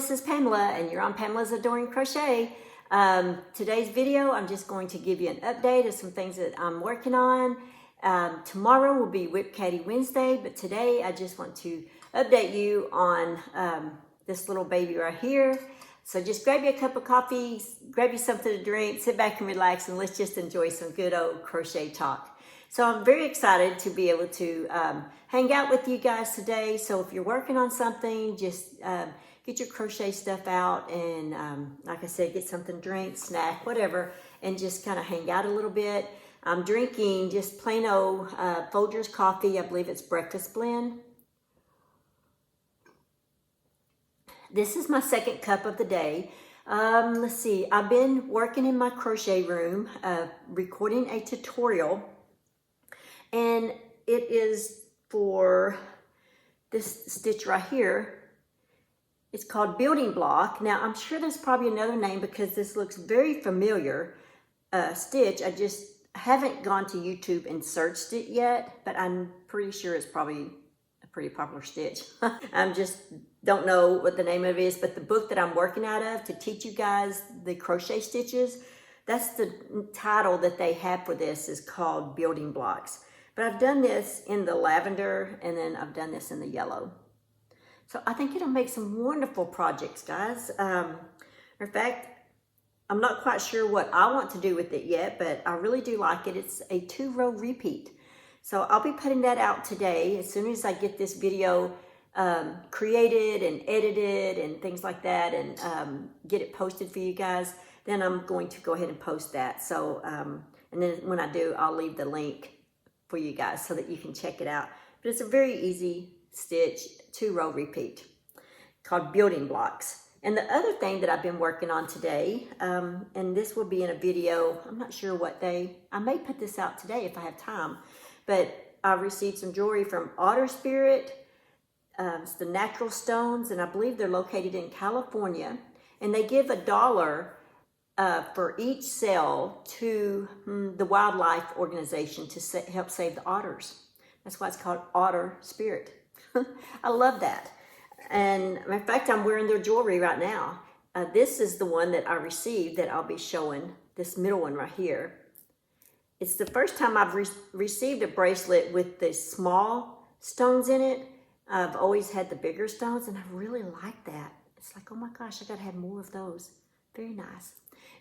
this is Pamela, and you're on Pamela's Adoring Crochet. Today's video, I'm just going to give you an update of some things that I'm working on. Tomorrow will be Whip Caddy Wednesday, but today I just want to update you on this little baby right here. So just grab you a cup of coffee, grab you something to drink, sit back and relax, and let's just enjoy some good old crochet talk. So I'm very excited to be able to hang out with you guys today. So if you're working on something, just get your crochet stuff out and like I said, get something to drink, snack, whatever, and just kind of hang out a little bit. I'm drinking just plain old Folgers coffee. I believe it's breakfast blend. This is my second cup of the day. Let's see, I've been working in my crochet room, recording a tutorial, and it is for this stitch right here. It's called Building Block. Now, I'm sure there's probably another name because this looks very familiar stitch. I just haven't gone to YouTube and searched it yet, but I'm pretty sure it's probably a pretty popular stitch. I just don't know what the name of it is, but the book that I'm working out of to teach you guys the crochet stitches, that's the title that they have for this, is called Building Blocks. But I've done this in the lavender, and then I've done this in the yellow. So I think it'll make some wonderful projects, guys. In fact, I'm not quite sure what I want to do with it yet, but I really do like it. It's a 2-row repeat. So I'll be putting that out today as soon as I get this video created and edited and things like that, and get it posted for you guys. Then I'm going to go ahead and post that. So, and then when I do, I'll leave the link for you guys so that you can check it out. But it's a very easy stitch, 2-row repeat, called Building Blocks. And the other thing that I've been working on today, and this will be in a video, I'm not sure what day, I may put this out today if I have time, but I received some jewelry from Otter Spirit. It's the natural stones, and I believe they're located in California, and they give $1 for each sale to the wildlife organization to help save the otters. That's why it's called Otter Spirit. I love that. And in fact, I'm wearing their jewelry right now. This is the one that I received that I'll be showing, this middle one right here. It's the first time I've received a bracelet with the small stones in it. I've always had the bigger stones, and I really like that. It's like, oh my gosh, I gotta have more of those. Very nice.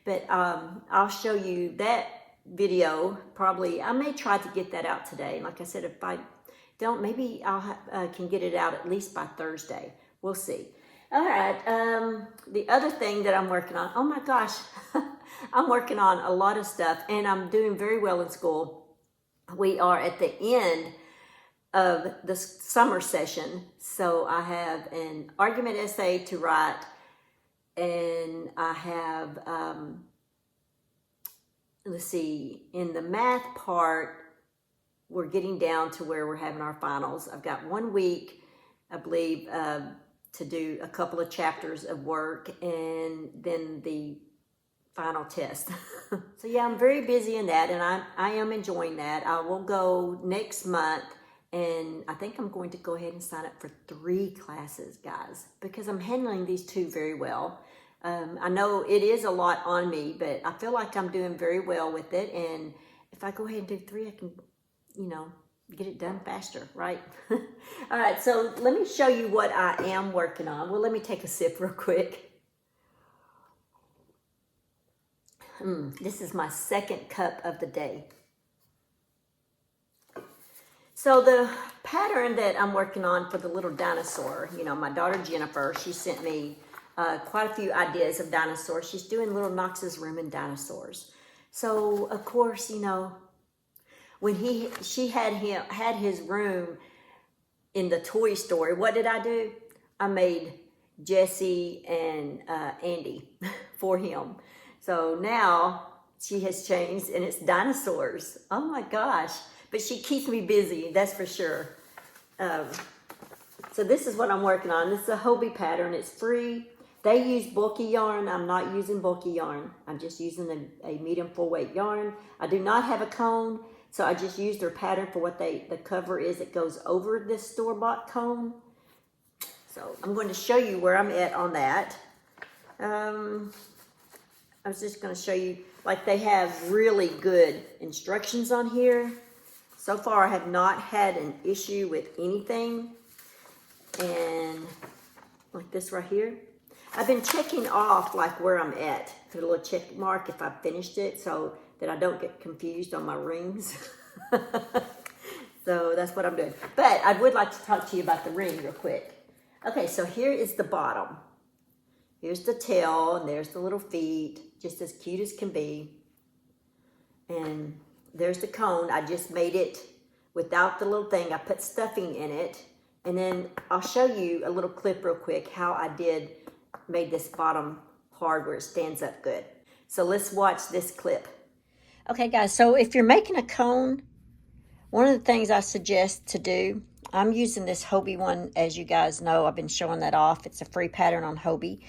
But I'll show you that video probably. I may try to get that out today. Like I said, if I don't, maybe I can get it out at least by Thursday. We'll see. All right, the other thing that I'm working on, oh my gosh, I'm working on a lot of stuff, and I'm doing very well in school. We are at the end of the summer session, so I have an argument essay to write, and I have, let's see, in the math part, we're getting down to where we're having our finals. I've got 1 week, I believe, to do a couple of chapters of work, and then the final test. So yeah, I'm very busy in that, and I am enjoying that. I will go next month, and I think I'm going to go ahead and sign up for 3 classes, guys, because I'm handling these 2 very well. I know it is a lot on me, but I feel like I'm doing very well with it, and if I go ahead and do 3, I can, you know, get it done faster, right? All right, so let me show you what I am working on. Well, let me take a sip real quick. This is my second cup of the day. So the pattern that I'm working on for the little dinosaur, you know, my daughter Jennifer, she sent me quite a few ideas of dinosaurs. She's doing little Knox's Room and dinosaurs. So of course, you know, when she had his room in the toy store, what did I do? I made Jesse and Andy for him. So now she has changed, and it's dinosaurs. Oh my gosh. But she keeps me busy, that's for sure. So this is what I'm working on. This is a Hobie pattern. It's free. They use bulky yarn. I'm not using bulky yarn. I'm just using a medium full weight yarn. I do not have a cone, so I just used their pattern for what the cover is. It goes over this store-bought cone. So I'm going to show you where I'm at on that. I was just going to show you, like they have really good instructions on here. So far I have not had an issue with anything. And like this right here. I've been checking off like where I'm at. Put a little check mark if I finished it so that I don't get confused on my rings. So that's what I'm doing. But I would like to talk to you about the ring real quick. Okay, so here is the bottom. Here's the tail, and there's the little feet, just as cute as can be. And there's the cone. I just made it without the little thing. I put stuffing in it. And then I'll show you a little clip real quick how I made this bottom hard where it stands up good. So let's watch this clip. Okay guys, so if you're making a cone, one of the things I suggest to do, I'm using this Hobie one, as you guys know. I've been showing that off. It's a free pattern on Hobie.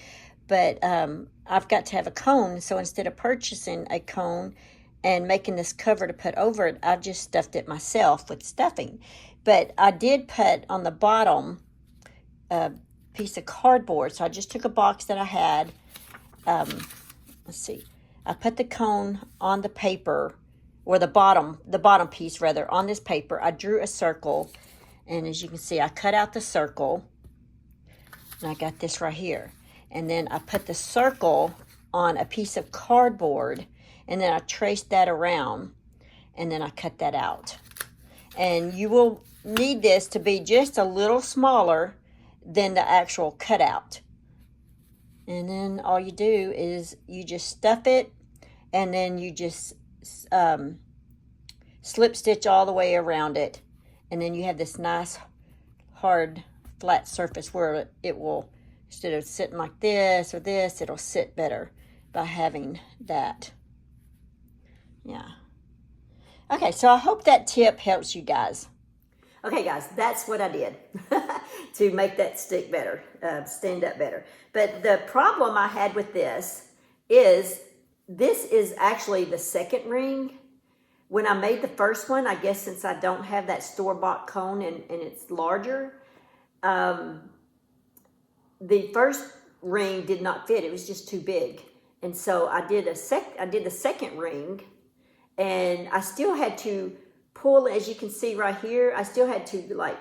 But I've got to have a cone, so instead of purchasing a cone and making this cover to put over it, I just stuffed it myself with stuffing. But I did put on the bottom a piece of cardboard. So I just took a box that I had. Let's see. I put the cone on the paper, or the bottom piece rather, on this paper. I drew a circle, and as you can see, I cut out the circle, and I got this right here. And then I put the circle on a piece of cardboard, and then I traced that around, and then I cut that out. And you will need this to be just a little smaller than the actual cutout. And then all you do is you just stuff it, and then you just slip stitch all the way around it. And then you have this nice hard flat surface where it will, instead of sitting like this or this, it'll sit better by having that. Yeah. Okay, so I hope that tip helps you guys. Okay, guys, that's what I did to make that stick better, stand up better. But the problem I had with this is actually the second ring. When I made the first one, I guess since I don't have that store-bought cone and it's larger, the first ring did not fit. It was just too big. And so I did the second ring, and I still had to pull, as you can see right here, I still had to like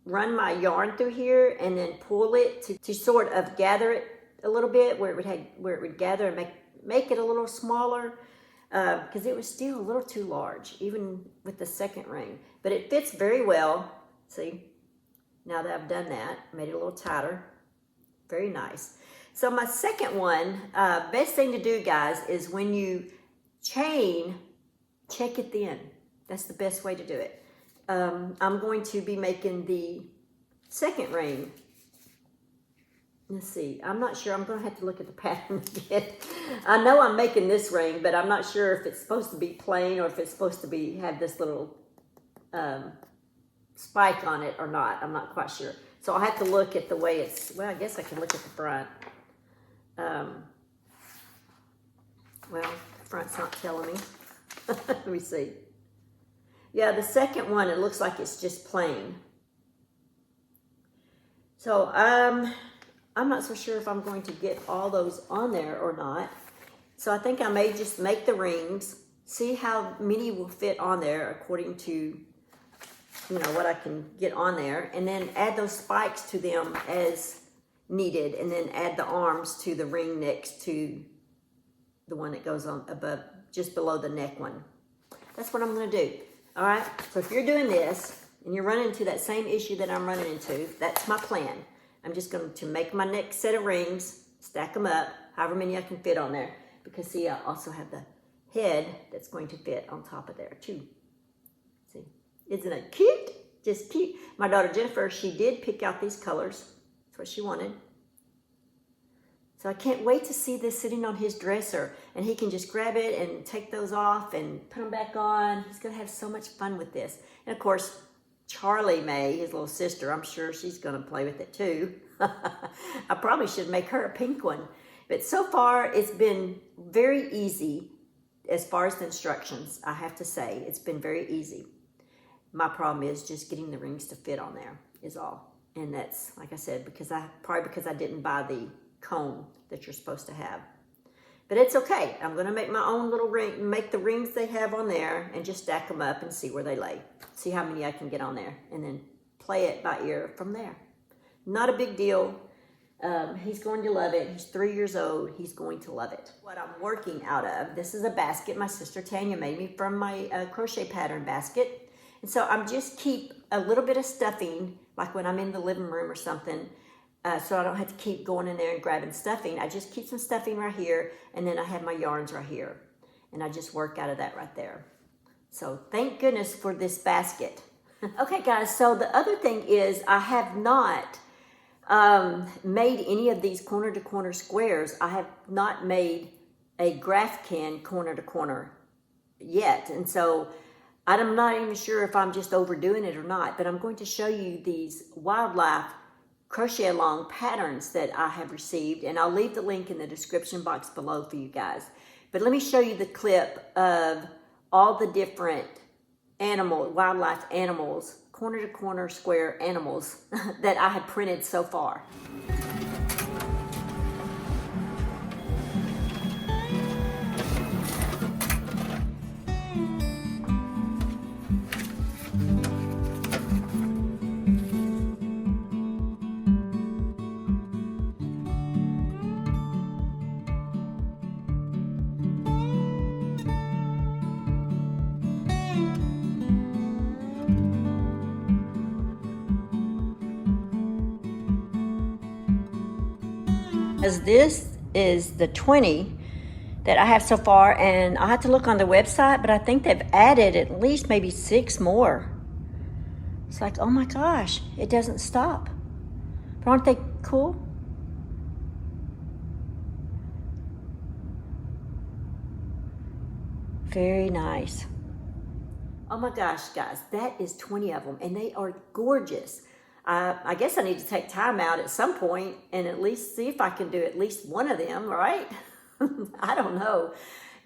run my yarn through here and then pull it to sort of gather it a little bit where it would gather and make it a little smaller, because it was still a little too large, even with the second ring. But it fits very well. See, now that I've done that, made it a little tighter. Very nice. So my second one, best thing to do, guys, is when you chain, check it then. That's the best way to do it. I'm going to be making the second ring. Let's see. I'm not sure. I'm going to have to look at the pattern again. I know I'm making this ring, but I'm not sure if it's supposed to be plain or if it's supposed to have this little spike on it or not. I'm not quite sure. So I'll have to look at the way it's, well, I guess I can look at the front. Well, the front's not telling me. Let me see. Yeah, the second one, it looks like it's just plain. So I'm not so sure if I'm going to get all those on there or not. So I think I may just make the rings, see how many will fit on there according to, you know, what I can get on there, and then add those spikes to them as needed, and then add the arms to the ring next to the one that goes on above, just below the neck one. That's what I'm going to do. All right, so if you're doing this and you're running into that same issue that I'm running into, that's my plan. I'm just going to make my next set of rings, stack them up, however many I can fit on there. Because see, I also have the head that's going to fit on top of there too. See, isn't it cute? Just cute. My daughter Jennifer, she did pick out these colors. That's what she wanted. So I can't wait to see this sitting on his dresser, and he can just grab it and take those off and put them back on. He's going to have so much fun with this. And of course, Charlie May, his little sister, I'm sure she's going to play with it too. I probably should make her a pink one. But so far, it's been very easy as far as the instructions, I have to say. It's been very easy. My problem is just getting the rings to fit on there is all. And that's, like I said, because I didn't buy the cone that you're supposed to have. But it's okay. I'm going to make my own little ring, make the rings they have on there, and just stack them up and see where they lay. See how many I can get on there, and then play it by ear from there. Not a big deal. He's going to love it. He's 3 years old. He's going to love it. What I'm working out of, this is a basket my sister Tanya made me from my crochet pattern basket. And so I'm just keep a little bit of stuffing, like when I'm in the living room or something, so I don't have to keep going in there and grabbing stuffing. I just keep some stuffing right here, and then I have my yarns right here. And I just work out of that right there. So thank goodness for this basket. Okay, guys, so the other thing is I have not made any of these corner-to-corner squares. I have not made a graph can corner-to-corner yet. And so I'm not even sure if I'm just overdoing it or not, but I'm going to show you these wildlife crochet along patterns that I have received, and I'll leave the link in the description box below for you guys. But let me show you the clip of all the different wildlife animals, corner-to-corner square animals that I have printed so far. As this is the 20 that I have so far, and I'll have to look on the website, but I think they've added at least maybe 6 more. It's like, oh my gosh, it doesn't stop. But aren't they cool? Very nice. Oh my gosh, guys, that is 20 of them, and they are gorgeous. I guess I need to take time out at some point and at least see if I can do at least one of them, right? I don't know,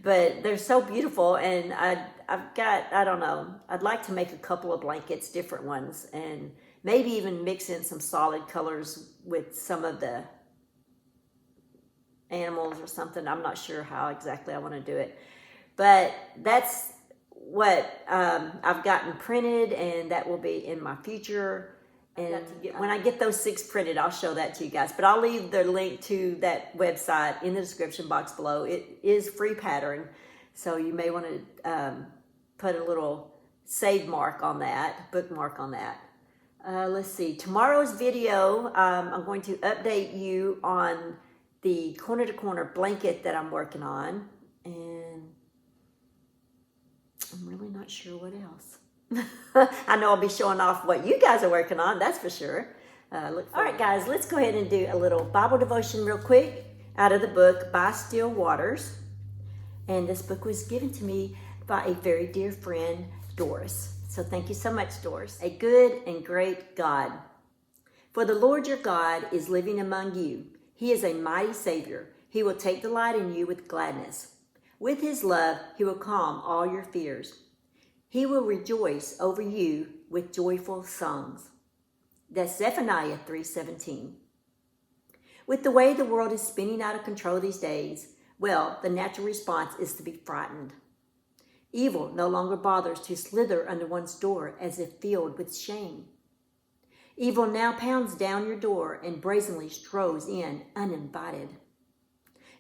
but they're so beautiful, and I've got, I don't know, I'd like to make a couple of blankets, different ones, and maybe even mix in some solid colors with some of the animals or something. I'm not sure how exactly I want to do it, but that's what I've gotten printed, and that will be in my future. And when I get those 6 printed, I'll show that to you guys. But I'll leave the link to that website in the description box below. It is free pattern, so you may want to put a little save mark on that, bookmark on that. Let's see. Tomorrow's video, I'm going to update you on the corner-to-corner blanket that I'm working on. And I'm really not sure what else. I know I'll be showing off what you guys are working on, that's for sure. All right, guys, let's go ahead and do a little Bible devotion real quick out of the book By Still Waters. And this book was given to me by a very dear friend, Doris. So thank you so much, Doris. A good and great God. For the Lord your God is living among you. He is a mighty Savior. He will take delight in you with gladness. With his love, he will calm all your fears. He will rejoice over you with joyful songs. That's Zephaniah 3:17. With the way the world is spinning out of control these days, well, the natural response is to be frightened. Evil no longer bothers to slither under one's door as if filled with shame. Evil now pounds down your door and brazenly strolls in uninvited.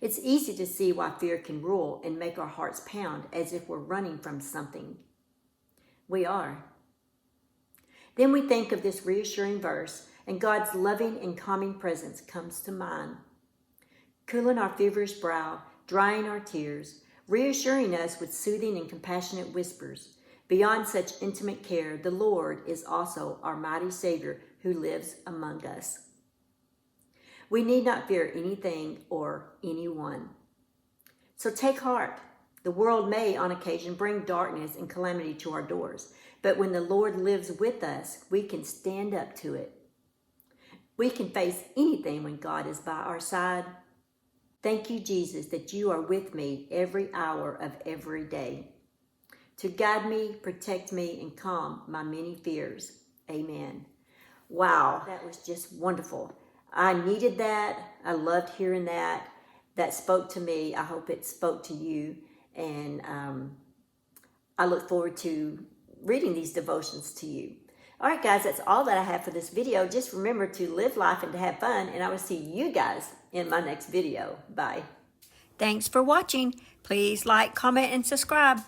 It's easy to see why fear can rule and make our hearts pound as if we're running from something. We are. Then we think of this reassuring verse, and God's loving and calming presence comes to mind, cooling our feverish brow, drying our tears, reassuring us with soothing and compassionate whispers. Beyond such intimate care, the Lord is also our mighty Savior who lives among us. We need not fear anything or anyone. So take heart. The world may, on occasion, bring darkness and calamity to our doors, but when the Lord lives with us, we can stand up to it. We can face anything when God is by our side. Thank you, Jesus, that you are with me every hour of every day, to guide me, protect me, and calm my many fears. Amen. Wow, that was just wonderful. I needed that. I loved hearing that. That spoke to me. I hope it spoke to you. And I look forward to reading these devotions to you. All right, guys, that's all that I have for this video. Just remember to live life and to have fun. And I will see you guys in my next video. Bye. Thanks for watching. Please like, comment, and subscribe.